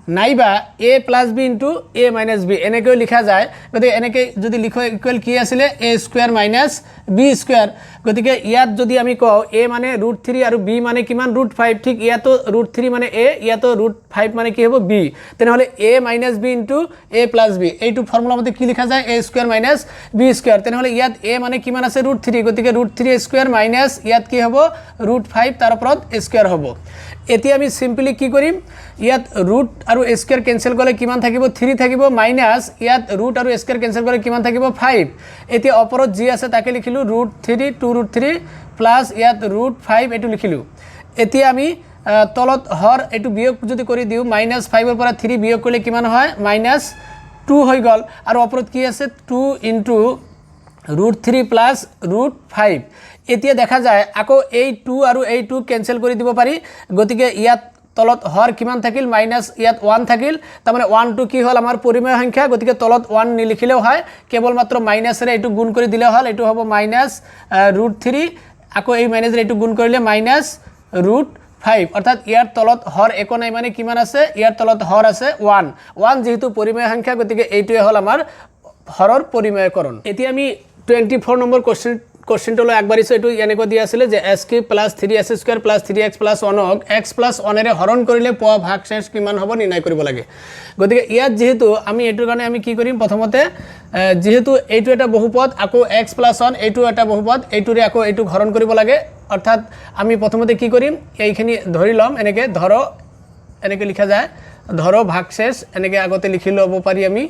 নাইবা a plus B into a minus B এনেকৈ লিখা যায় গতিকে এনেকৈ যদি লিখো ইকুৱেল কি আছিলে a square minus B square গতিকে ইয়াত যদি আমি কওঁ a মানে √3 আৰু b মানে কিমান √5 ঠিক ইয়াতো √3 মানে a ইয়াতো √5 মানে কি হ'ব b তেনেহ'লে a minus b into a plus b এইটো ফৰ্মুলা মতে কি লিখা যায় a square minus B square তেনেহ'লে ইয়াত a মানে কিমান আছে √3 গতিকে √3 স্কুৱেৰ মাইনাছ ইয়াত কি হ'ব √5 তাৰ ওপৰত স্কুৱেৰ হ'ব এতিয়া আমি সিম্পলি কি কৰিম ইয়াত ৰুট আৰু স্কুৱেৰ কেনসেল কৰিলে কিমান থাকিব 3 থাকিব মাইনাছ ইয়াত ৰুট আৰু স্কুৱেৰ কেনসেল কৰিলে কিমান থাকিব 5 এতিয়া ওপৰত যি আছে তাকে লিখিলো √3 2√3 প্লাস ইয়াত √5 এটো লিখিলো এতিয়া আমি তলত হৰ এটো বিয়োগ যদি কৰি দিও -5 ৰ পৰা 3 বিয়োগ কৰিলে কিমান হয় -2 হৈ গল আৰু ওপৰত কি আছে 2 √3 প্লাস √5 এতিয়া দেখা যায় আকৌ এই 2 আৰু এই 2 কেনসেল কৰি দিব পাৰি গতিকে ইয়াত তলত হৰ কিমান থাকিল মাইনাস ইয়াত 1 থাকিল তাৰ মানে 1 2 কি হল আমাৰ পৰিমেয় সংখ্যা গতিকে তলত 1 নিলিখিলেও হয় কেৱল মাত্ৰ মাইনাসৰে এটো গুণ কৰি দিলে হল এটো হ'ব -√3 আকৌ এই মাইনাসৰে এটো গুণ কৰিলে -√5 অৰ্থাৎ ইয়াৰ তলত হৰ একো নাই মানে কিমান আছে ইয়াৰ তলত হৰ আছে 1 যেহেতু পৰিমেয় সংখ্যা গতিকে এইটোৱে হল আমাৰ হৰৰ পৰিমেয়কৰণ এতিয়া আমি 24 নম্বৰ কোশ্চেনটো আগবাঢ়িছো এটো এনেকৈ দিয়া আছিল যে s³ + 3s² + 3x + 1 ক x + 1 এৰে হৰণ কৰিলে পোৱা ভাগশেষ কিমান হ'ব নিৰ্ণয় কৰিব লাগে গতিকে ইয়াত যেহেতু আমি এটোৰ কাৰণে আমি কি কৰিম প্ৰথমতে যেহেতু এইটো এটা বহুপদ আকৌ x + 1 এইটো এটা বহুপদ এইটোৰে আকৌ এইটো হৰণ কৰিব লাগে অৰ্থাৎ আমি প্ৰথমতে কি কৰিম এইখিনি ধৰি লম এনেকৈ ধৰো এনেকৈ লিখা যায় ধৰো ভাগশেষ এনেকৈ আগতে লিখি ল'ব পাৰি আমি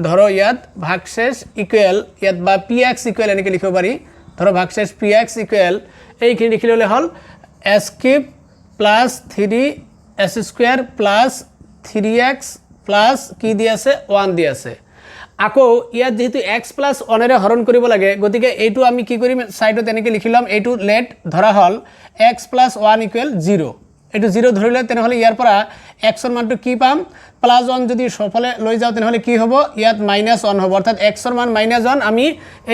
ধৰো ইয়াত ভাগশেষ ইকুৱেল ইয়াত বা px ইকুৱেল এনেকৈ লিখিব পাৰি ধৰো ভাগশেষ px ইকুৱেল এইখিনি লিখি ললে হল s³ + 3s² + 3x + কি দি আছে 1 দি আছে আকৌ ইয়াত যেহেতু x + 1 এৰে হৰণ কৰিব লাগে গতিকে এইটো আমি কি কৰিম সাইডত এনেকৈ লিখি লম এইটো লেট ধৰা হল x + 1 = 0 এটো 0 ধৰিলে তেনেহলে ইয়াৰ পৰা x ৰ মানটো কি পাম +1 যদি সফলে লৈ যাও তেনেহলে কি হ'ব ইয়াত -1 হ'ব অৰ্থাৎ x ৰ মান -1 আমি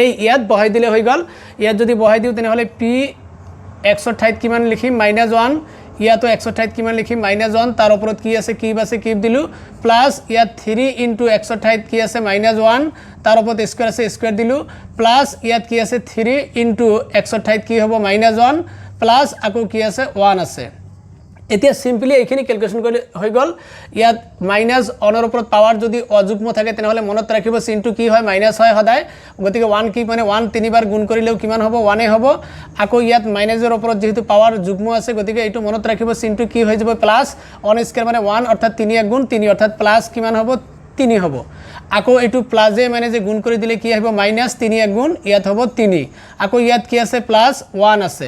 এই ইয়াত বহাই দিলে হৈ গল ইয়াত যদি বহাই দিও তেনেহলে p x ৰ ঠাইত কিমান লিখিম -1 ইয়াতো x ৰ ঠাইত কিমান লিখিম -1 তাৰ ওপৰত কি আছে কিব দিলু প্লাস ইয়াত 3 * x ৰ ঠাইত কি আছে -1 তাৰ ওপৰত স্কয়াৰ আছে স্কয়াৰ দিলু প্লাস ইয়াত কি আছে 3 * x ৰ ঠাইত কি হ'ব -1 প্লাস আকৌ কি আছে 1 আছে এতিয়া সিম্পলি এইখিনি ক্যালকুলেশন কৰি হৈ গল ইয়াত -1 ৰ ওপৰত পাৱাৰ যদি অযুগ্ম থাকে তেনেহলে মনত ৰাখিব চিনটো কি হয় মাইনাস হয় সদায় গতিকে 1 কি মানে 1 তিনিবাৰ গুণ কৰিলেও কিমান হ'ব 1 এ হ'ব আকৌ ইয়াত মাইনাসৰ ওপৰত যেহেতু পাৱাৰ যুগ্ম আছে গতিকে এইটো মনত ৰাখিব চিনটো কি হৈ যাব প্লাস 1² মানে 1 অৰ্থাৎ 3 * 1 3 অৰ্থাৎ প্লাস কিমান হ'ব 3 হ'ব আকৌ এইটো প্লাসে মানে যে গুণ কৰি দিলে কি আহিব -3 * 1 ইয়াত হ'ব 3 আকৌ ইয়াত কি আছে +1 আছে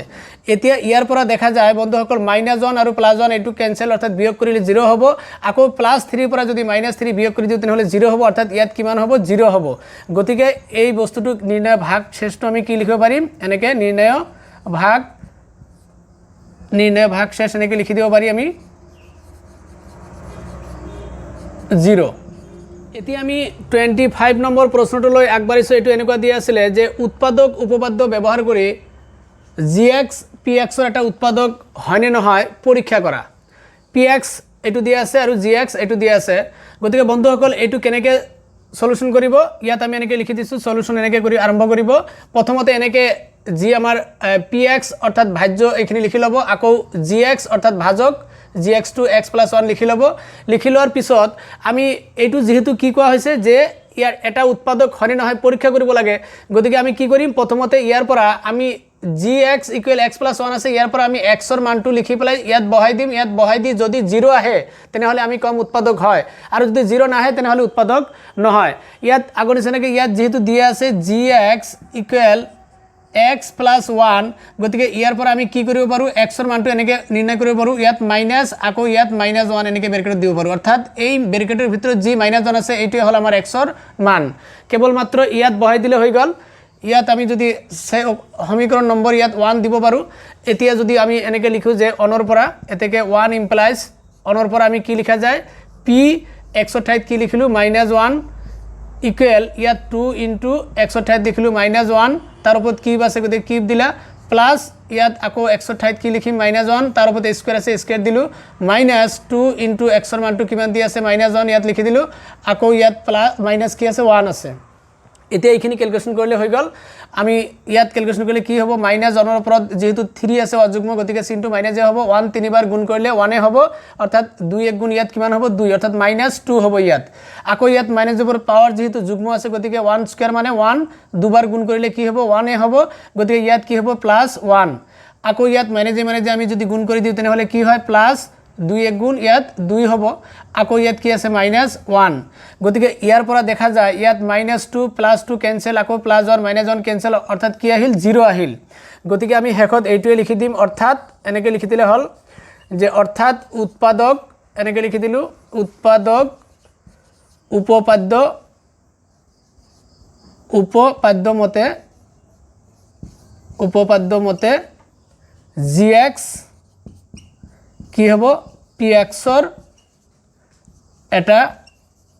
এতিয়া ইয়াৰ পৰা দেখা যায় বন্ধুসকল -1 আৰু +1 এটো ক্যান্সেল অৰ্থাৎ বিয়োগ কৰিলে 0 হ'ব আকৌ +3 পৰা যদি -3 বিয়োগ কৰি দিও তেনেহলে 0 হ'ব অৰ্থাৎ ইয়াত কিমান হ'ব 0 হ'ব গতিকে এই বস্তুটো নিৰ্ণয় ভাগ শেষটো আমি কি লিখিব পাৰিম এনেকৈ নিৰ্ণয় ভাগ শেষ এনেকৈ লিখি দিব পাৰি আমি 0 এতিয়া আমি 25 নম্বৰ প্ৰশ্নটো লৈ আগবাঢ়িছো এটো এনেকুৱা দিয়া আছিল যে উৎপাদক উপপাদ্য ব্যৱহাৰ কৰি gx px ৰ এটা উৎপাদক হয়নে নহয় পৰীক্ষা কৰা px এটো দিয়া আছে আৰু gx এটো দিয়া আছে গতিকে বন্ধুসকল এটো কেনেকৈ সলিউশন কৰিব ইয়াত আমি এনেকৈ লিখি দিছো সলিউশন এনেকৈ কৰি আৰম্ভ কৰিব প্ৰথমতে এনেকৈ জি আমাৰ px অৰ্থাৎ ভাজ্য এইখিনি লিখি লব আকৌ gx অৰ্থাৎ ভাজক gx to x + 1 লিখি লব লিখি লোৱাৰ পিছত আমি এইটো যেহেতু কি কোৱা হৈছে যে ইয়াৰ এটা উৎপাদক হয়নে নহয় পৰীক্ষা কৰিব লাগে গতিকে আমি কি কৰিম প্ৰথমতে ইয়াৰ পৰা আমি gx = x + 1 আছে ইয়াৰ পৰা আমি x ৰ মানটো লিখি পেলাই ইয়াত বহাই দিম ইয়াত বহাই দি যদি 0 আহে তেনেহলে আমি কম উৎপাদক হয় আৰু যদি 0 নাহে তেনেহলে উৎপাদক নহয় ইয়াত আগৰ নিচিনাকৈ ইয়াত যেহেতু দিয়া আছে gx = x + 1 গতিকে ইয়াৰ পৰা আমি কি কৰিব পাৰো x ৰ মানটো এনেকৈ নিৰ্ণয় কৰিব পাৰো ইয়াত মাইনাস আকৌ ইয়াত -1 এনেকৈ ব্ৰেকেটত দিব পাৰো অৰ্থাৎ এই ব্ৰেকেটৰ ভিতৰত যি -1 আছে এইটোৱে হল আমাৰ x ৰ মান কেৱল মাত্ৰ ইয়াত বহাই দিলে হৈ গল ইয়াত আমি যদি সমীকৰণ নম্বৰ ইয়াত 1 দিব পাৰো এতিয়া যদি আমি এনেকৈ লিখো যে অনৰ পৰা এতেকে 1 ইমপ্লাইজ অনৰ পৰা আমি কি লিখা যায় p x ৰ ঠাইত কি লিখিলো -1 ইকুৱেল ইয়াত 2 * x ৰ ঠাইত লিখিলো -1 তাৰ ওপৰত কিব আছে গতিকে কিব দিলা প্লাস ইয়াত আকৌ এক্সৰ ঠাইত কি লিখিম -1 তাৰ ওপৰত স্কয়াৰ আছে স্কয়াৰ দিলো -2 ইনটু এক্সৰ মানটো কিমান দি আছে -1 ইয়াত লিখি দিলো আকৌ ইয়াত প্লাস মাইনাস কি আছে 1 আছে এতিয়া এইখিনি ক্যালকুলেশন কৰিলে হৈ গল আমি ইয়াত ক্যালকুলেশন কৰিলে কি হ'ব -1 ৰ ওপৰত যেহেতু 3 আছে অযুগ্ম গতিকে চিনটো মাইনাস হ'ব 1 তিনিবাৰ গুণ কৰিলে 1 এ হ'ব অৰ্থাৎ 2 এক গুণ ইয়াত কিমান হ'ব 2 অৰ্থাৎ -2 হ'ব ইয়াত আকৌ ইয়াত মাইনাস ওপৰত পাৱাৰ যেহেতু যুগ্ম আছে গতিকে 1 স্কয়াৰ মানে 1 দুবাৰ গুণ কৰিলে কি হ'ব 1 এ হ'ব গতিকে ইয়াত কি হ'ব +1 আকৌ ইয়াত মাইনাসে আমি যদি গুণ কৰি দিও তেনেহলে কি হয় প্লাস 2 এক গুণ ইয়াত 2 হ'ব আকৌ ইয়াত কি আছে -1 গতিকে ইয়াৰ পৰা দেখা যায় ইয়াত -2 +2 ক্যান্সেল আকৌ +1 -1 ক্যান্সেল অৰ্থাৎ কি আহিল 0 আহিল গতিকে আমি হেকত এইটোৱে লিখি দিম অৰ্থাৎ এনেকৈ লিখি দিলে হল যে অৰ্থাৎ উৎপাদক এনেকৈ লিখি দিলু উৎপাদক উপপাদ্য মতে gx কি হ'ব px ৰ এটা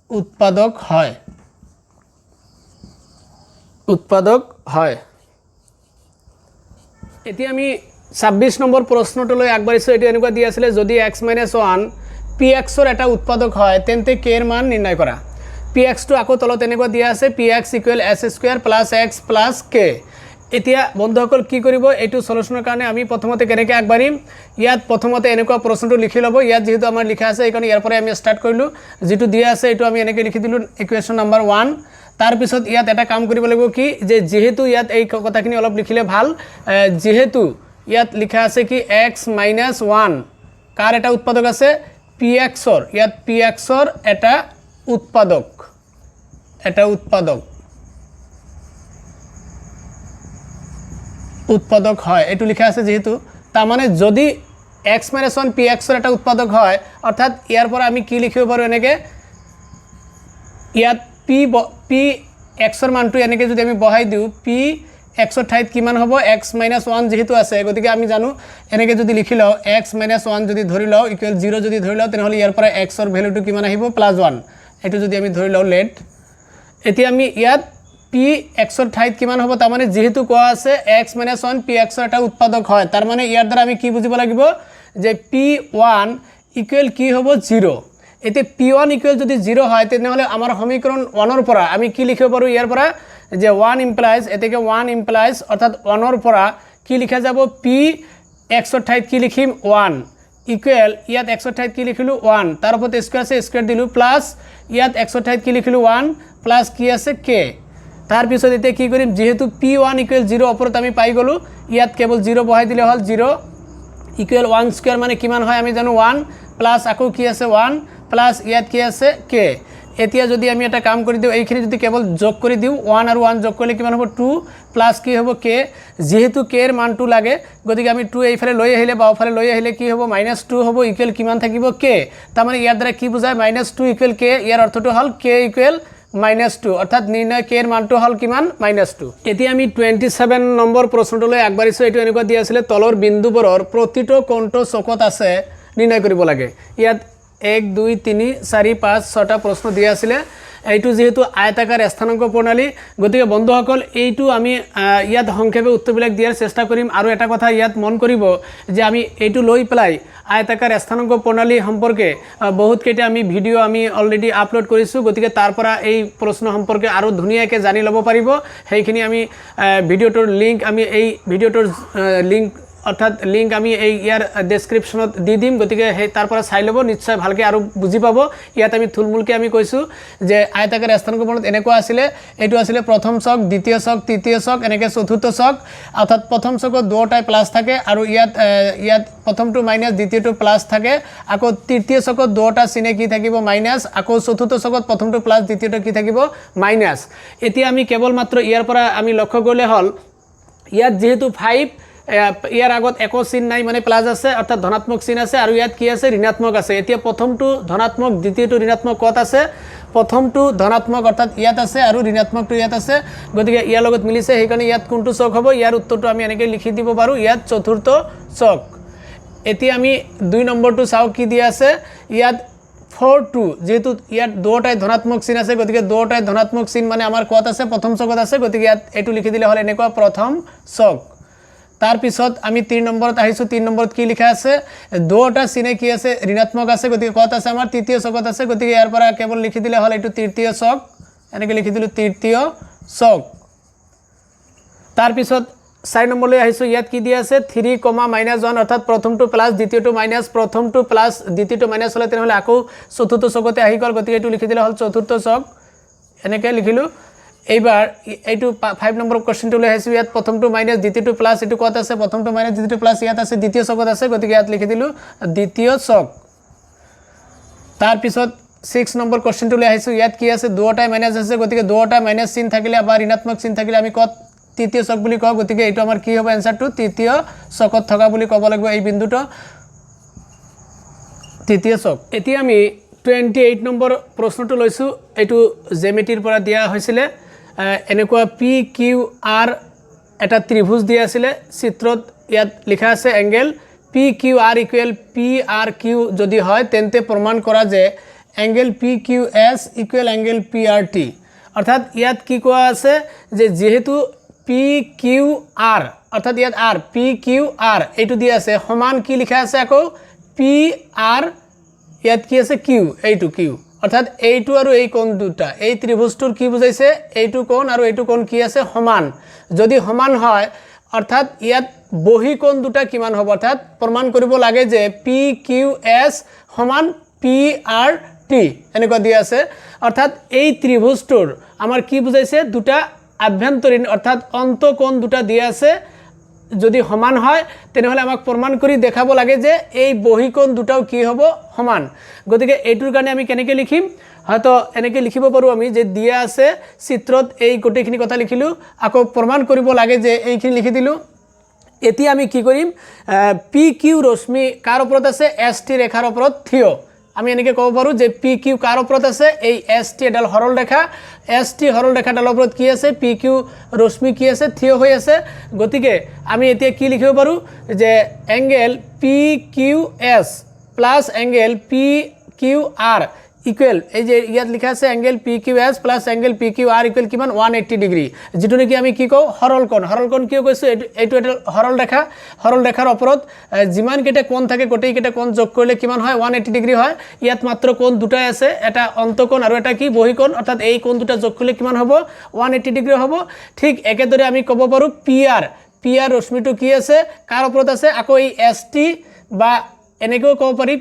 উৎপাদক হয় এতিয়া আমি 26 নম্বৰ প্ৰশ্নটোলৈ আগবাঢ়িছো এটো এনেকুৱা দি আছিল যদি x - 1 px ৰ এটা উৎপাদক হয় তেন্তে k ৰ মান নিৰ্ণয় কৰা px টো আকৌ তলত এনেকুৱা দিয়া আছে px = s² + x + k এতিয়া বন্ধুসকল কি কৰিব এটো সলিউশনৰ কাৰণে আমি প্ৰথমতে কেনেকৈ আগবাঢ়িম ইয়াত প্ৰথমতে এনেকুৱা প্ৰশ্নটো লিখি লব ইয়াত যেহেতু আমাৰ লিখা আছে এইকাৰণে ইয়াৰ পৰা আমি স্টাৰ্ট কৰিলো যেটো দিয়া আছে এটো আমি এনেকৈ লিখি দিলু ইকুৱেশ্যন নম্বৰ 1 তাৰ পিছত ইয়াত এটা কাম কৰিব লাগিব কি যে যেহেতু ইয়াত এই কথাখিনি অলপ লিখিলে ভাল যেহেতু ইয়াত লিখা আছে কি x - 1 কাৰ এটা উৎপাদক আছে px ৰ ইয়াত px ৰ এটা উৎপাদক হয় এটো লিখা আছে যেহেতু তাৰ মানে যদি x - 1 px ৰ এটা উৎপাদক হয় অৰ্থাৎ ইয়াৰ পৰা আমি কি লিখিব পাৰো এনেকে ইয়াত p x ৰ মানটো এনেকে যদি আমি বহাই দিও p x ৰ ঠাইত কিমান হ'ব x - 1 যেহেতু আছে গতিকে আমি জানো এনেকে যদি লিখি লও x - 1 যদি ধৰি লও = 0 যদি ধৰি লও তেনেহলে ইয়াৰ পৰা x ৰ ভ্যালুটো কিমান আহিব +1 এটো যদি আমি ধৰি লও লেট এতিয়া আমি ইয়াত p x ৰ ঠাইত কিমান হ'ব তাৰ মানে যেহেতু কোৱা আছে x - 1 px ৰ এটা উৎপাদক হয় তাৰ মানে ইয়াৰ দ্বাৰা আমি কি বুজিব লাগিব যে p1 = কি হ'ব 0 এতে p1 = যদি 0 হয় তেনেহলে আমাৰ সমীকৰণ 1 ৰ পৰা আমি কি লিখিব পাৰো ইয়াৰ পৰা যে 1 ইমপ্লাইজ এতেকে 1 ইমপ্লাইজ অৰ্থাৎ 1 ৰ পৰা কি লিখা যাব p x ৰ ঠাইত কি লিখিম 1 ইকুৱেল ইয়াত x ৰ ঠাইত কি লিখিলো 1 তাৰ ওপৰত স্কয়াৰ আছে স্কয়াৰ দিলু প্লাস ইয়াত x ৰ ঠাইত কি লিখিলো 1 প্লাস কি আছে k তাৰ পিছত এতে কি কৰিম যেহেতু p1 = 0 ওপৰত আমি পাই গলো ইয়াত কেৱল 0 বহাই দিলে হল 0 ইকুৱেল 1 স্কয়াৰ মানে কিমান হয় আমি জানো 1 প্লাস আকৌ কি আছে 1 প্লাস ইয়াত কি আছে k এতিয়া যদি আমি এটা কাম কৰি দিও এইখিনি যদি কেৱল যোগ কৰি দিও 1 আৰু 1 যোগ কৰিলে কিমান হ'ব 2 প্লাস কি হ'ব k যেহেতু k এর মানটো লাগে গতিকে আমি 2 এইফালে লৈ আহিলে বাওফালে লৈ আহিলে কি হ'ব -2 হ'ব ইকুৱেল কিমান থাকিব k তাৰ মানে ইয়াৰ দ্বাৰা কি বুজায় -2 = k ইয়াৰ অৰ্থটো হল k = -2 অৰ্থাৎ নিৰ্ণয় k এৰ মানটো হল কিমান -2 এতিয়া আমি 27 নম্বৰ প্ৰশ্নটোলৈ আগবাঢ়িছো এটো এনেকুৱা দিয়া আছিল তলৰ বিন্দুবোৰৰ প্ৰতিটো কোণটো চকত আছে নিৰ্ণয় কৰিব লাগে ইয়াত 1 2 3 4 5 6টা প্ৰশ্ন দিয়া আছিল এইটো যেহেতু আয়তাকাৰ স্থানাঙ্ক প্ৰণালী গতিকে বন্ধুসকল এইটো আমি ইয়াত সংক্ষেপে উত্তৰবিলাক দিয়াৰ চেষ্টা কৰিম আৰু এটা কথা ইয়াত মন কৰিব যে আমি এইটো লৈ পেলাই আয়তাকাৰ স্থানাঙ্ক প্ৰণালী সম্পৰ্কে বহুত কেইটা আমি ভিডিও আমি অলৰেডি আপলোড কৰিছো গতিকে তাৰ পৰা এই প্ৰশ্ন সম্পৰ্কে আৰু ধুনিয়াকৈ জানি ল'ব পাৰিব সেইখিনি আমি ভিডিওটোৰ লিংক আমি এই ভিডিওটোৰ লিংক অৰ্থাৎ লিংক আমি এই ইয়াৰ ডেসক্ৰিপশনত দি দিম গতিকে সেই তাৰ পৰা চাই ল'ব নিশ্চয় ভালকৈ আৰু বুজি পাব ইয়াত আমি থুলমূলকৈ আমি কৈছোঁ যে আয়তাকাৰ স্থানাঙ্ক প্ৰণালীত এনেকুৱা আছিলে এইটো আছিলে প্ৰথম চক দ্বিতীয় চক তৃতীয় চক এনেকৈ চতুৰ্থ চক অৰ্থাৎ প্ৰথম চকত দুটাই প্লাস থাকে আৰু ইয়াত প্ৰথমটো মাইনাস দ্বিতীয়টো প্লাস থাকে আকৌ তৃতীয় চকত দুটা চিনে কি থাকিব মাইনাস আকৌ চতুৰ্থ চকত প্ৰথমটো প্লাস দ্বিতীয়টো কি থাকিব মাইনাস এতিয়া আমি কেৱল মাত্ৰ ইয়াৰ পৰা আমি লক্ষ্য কৰিলে হল ইয়াত যেহেতু 5 ইয়াৰ আগত একো চিন নাই মানে প্লাস আছে অৰ্থাৎ ধনাত্মক চিন আছে আৰু ইয়াত কি আছে ঋণাত্মক আছে এতিয়া প্ৰথমটো ধনাত্মক দ্বিতীয়টো ঋণাত্মক কত আছে প্ৰথমটো ধনাত্মক অৰ্থাৎ ইয়াত আছে আৰু ঋণাত্মকটো ইয়াত আছে গতিকে ইয়াৰ লগত মিলিছে সেইকাৰণে ইয়াত কোনটো চক হ'ব ইয়াৰ উত্তৰটো আমি এনেকৈ লিখি দিব পাৰো ইয়াত চতুৰ্থ চক এতিয়া আমি 2 নম্বৰটো চাও কি দিয়া আছে ইয়াত 4 2 যেহেতু ইয়াত দুটাই ধনাত্মক চিন আছে গতিকে দুটাই ধনাত্মক চিন মানে আমাৰ কত আছে প্ৰথম চকত আছে গতিকে ইয়াত এটো লিখি দিলে হল এনেকুৱা প্ৰথম চক तार पिছত आमी 3 नम्बरत आहिसु 3 नम्बरत की लिखा আছে দুটা চিনে কি আছে ঋণাত্মক আছে গতিকে কত আছে আমাৰ তৃতীয় ছকত আছে গতিকে ইয়াৰ পৰা কেৱল লিখি দিলে হল এটো তৃতীয় ছক এনেকে লিখি দিলু তৃতীয় ছক तार पिছত 4 नम्बर লৈ আহিছো ইয়াত কি দিয়া আছে 3, -1 অর্থাৎ প্রথমটো প্লাস দ্বিতীয়টো মাইনাস প্রথমটো প্লাস দ্বিতীয়টো মাইনাস হলে তেনে হলে আকো চতুর্থ ছকতে আহি গল গতিকে এটো লিখি দিলে হল চতুর্থ ছক এনেকে লিখিলু এইবার এইটো 5 নম্বৰ কোশ্চেনটো লৈ আহিছো ইয়াত প্ৰথমটো মাইনাস দ্বিতীয়টো প্লাস এটো কত আছে প্ৰথমটো মাইনাস দ্বিতীয়টো প্লাস ইয়াত আছে দ্বিতীয় ছকত আছে গতিকে ইয়াত লিখি দিলু দ্বিতীয় ছক तार पिছত 6 নম্বৰ কোশ্চেনটো লৈ আহিছো ইয়াত কি আছে দুটাই মাইনাস আছে গতিকে দুটা মাইনাস চিন থাকিলে বা ঋণাত্মক চিন থাকিলে আমি কত তৃতীয় ছক বুলি কও গতিকে এইটো আমাৰ কি হ'ব आंसरটো তৃতীয় ছকত থকা বুলি কব লাগিব এই বিন্দুটো তৃতীয় ছক এতিয়া আমি 28 নম্বৰ প্ৰশ্নটো লৈছো এইটো জ্যামিতিৰ পৰা দিয়া হৈছিল এনেকুৱা পি কিউ আৰ এটা ত্ৰিভুজ দিয়া আছিল চিত্ৰত ইয়াত লিখা আছে angle P Q R equal P R Q যদি হয় তেন্তে প্ৰমাণ কৰা যে angle P Q S equal angle P R T অৰ্থাৎ ইয়াত কি কোৱা আছে যে যেহেতু পি কিউ আৰ অৰ্থাৎ ইয়াত আৰ পি কিউ আৰ এইটো দিয়া আছে সমান কি লিখা আছে আকৌ পি আৰ ইয়াত কি আছে কিউ এইটো কিউ অৰ্থাৎ এইটো আৰু এই কোণ দুটা এই ত্ৰিভুজটোৰ কি বুজাইছে এইটো কোণ আৰু এইটো কোণ কি আছে সমান যদি সমান হয় অৰ্থাৎ ইয়াত বহি কোণ দুটা কিমান হ'ব অৰ্থাৎ প্ৰমাণ কৰিব লাগে যে পি কিউ এছ সমান পি আৰ টি এনেকুৱা দিয়া আছে অৰ্থাৎ এই ত্ৰিভুজটোৰ আমাৰ কি বুজাইছে দুটা আভ্যন্তৰীণ অৰ্থাৎ অন্তঃকোণ দুটা দিয়া আছে যদি সমান হয় তেনেহলে আমাক প্ৰমাণ কৰি দেখাব লাগে যে এই বহিকোণ দুটাও কি হ'ব সমান গতিকে এইটোৰ কাৰণে আমি কেনেকৈ লিখিম হয়তো এনেকৈ লিখিব পাৰো আমি যে দিয়া আছে চিত্ৰত এই গোটেইখিনি কথা লিখিলো আকৌ প্ৰমাণ কৰিব লাগে যে এইখিনি লিখি দিলো এতিয়া আমি কি কৰিম পি কিউ ৰশ্মি কাৰ ওপৰত আছে এছ টি ৰেখাৰ ওপৰত থিয় আমি এনেকৈ ক'ব পাৰো যে পি কিউ কাৰ ওপৰত আছে এই এছ টি এডাল সৰল ৰেখা এছ টি সৰল ৰেখাডালৰ ওপৰত কি আছে পি কিউ ৰশ্মি কি আছে থিয় হৈ আছে গতিকে আমি এতিয়া কি লিখিব পাৰো যে angle P Q S plus angle P Q R equal এই যে ইয়াত লিখা আছে angle P Q S plus angle P Q R equal কিমান 180 ডিগ্ৰী যেটো নেকি আমি কি কও সৰল কোণ কিয় কৈছো এইটো এটা সৰল ৰেখাৰ ওপৰত যিমান কেটা কোণ থাকে গোটেই কেটা কোণ যোগ কৰিলে কিমান হয় 180 ডিগ্ৰী হয় ইয়াত মাত্ৰ কোণ দুটাই আছে এটা অন্তঃকোণ আৰু এটা কি বহিকোণ অৰ্থাৎ এই কোণ দুটা যোগ কৰিলে কিমান হ'ব 180 ডিগ্ৰী হ'ব ঠিক একেদৰে আমি ক'ব পাৰো পি আৰ ৰশ্মিটো কি আছে কাৰ ওপৰত আছে আকৌ এই এছ টি বা এনেকৈ ক'ব পাৰি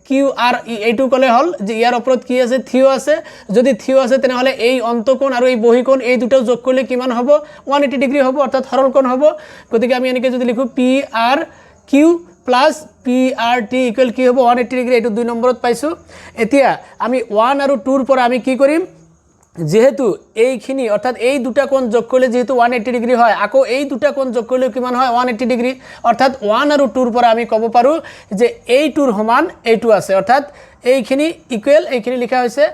কিউ আৰ এইটো কলে হল যে ইয়াৰ ওপৰত কি আছে থিয় আছে যদি থিয় আছে তেনেহলে এই অন্তঃকোণ আৰু এই বহিকোণ এই দুটো যোগ কৰিলে কিমান হ'ব 180 ডিগ্ৰী হ'ব অৰ্থাৎ সৰল কোণ হ'ব গতিকে আমি এনেকৈ যদি লিখো P R Q plus P R T equal কি হ'ব 180 ডিগ্ৰী এইটো 2 নম্বৰত পাইছো এতিয়া আমি 1 আৰু 2 ৰ পৰা আমি কি কৰিম যেহেতু এইখিনি অর্থাৎ এই দুটা কোণ যোগ করলে যেহেতু 180 ডিগ্রি হয় আকো এই দুটা কোণ যোগ করলে কিমান হয় 180 ডিগ্রি অর্থাৎ 1 আৰু 2 ৰ পৰা আমি ক'ব পাৰো যে এইটোৰ সমান এইটো আছে অৰ্থাৎ এইখিনি ইকুৱেল এইখিনি লিখা হৈছে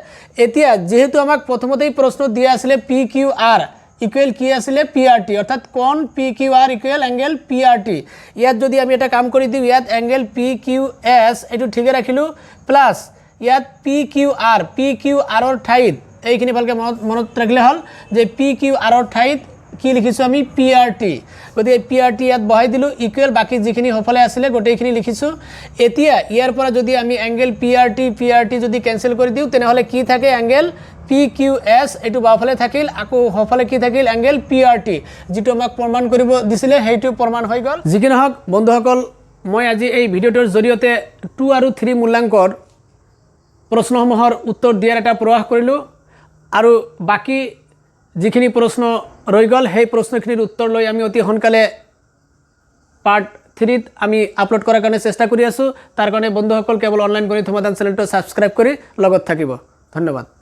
এতিয়া যেহেতু আমাক প্ৰথমতেই প্ৰশ্ন দিয়া আছিল পি কিউ আৰ ইকুৱেল কি আছিল পি আৰ টি অৰ্থাৎ কোণ P Q R equal angle P R T ইয়াত যদি আমি এটা কাম কৰি দিও ইয়াত এংগেল পি কিউ এছ এইটো ঠিকে ৰাখিলো প্লাস ইয়াত পি কিউ আৰৰ ঠাইত এইখিনি ভালকে মনত ৰাখিলে হল যে পি কিউ আৰৰ ঠাইত কি লিখিছো আমি পি আৰ টি গতিকে পি আৰ টি ইয়াত বহাই দিলো ইকুৱেল বাকি যিখিনি হফলে আছিল গোটেইখিনি লিখিছো এতিয়া ইয়াৰ পৰা যদি আমি এংগেল পি আৰ টি যদি কেনসেল কৰি দিও তেনেহলে কি থাকে এংগেল পি কিউ এছ এইটো বাওফালে থাকিল আকৌ হফলে কি থাকিল এংগেল পি আৰ টি যেটো আমাক প্ৰমাণ কৰিব দিছিলে সেইটো প্ৰমাণ হৈ গল যিকি নহওক বন্ধুসকল মই আজি এই ভিডিওটোৰ জৰিয়তে 2 আৰু 3 মূল্যাংকৰ প্ৰশ্নসমূহৰ উত্তৰ দিয়াৰ এটা প্ৰয়াস কৰিলো আৰু বাকি যিখিনি প্ৰশ্ন ৰৈ গল সেই প্ৰশ্নখিনিৰ উত্তৰ লৈ আমি অতি সোনকালে পাৰ্ট 3 ত আমি আপলোড কৰাৰ কাৰণে চেষ্টা কৰি আছো তাৰ কাৰণে বন্ধুসকল কেৱল অনলাইন গণিত সমাধান চেনেলটো সাবস্ক্ৰাইব কৰি লগত থাকিব ধন্যবাদ।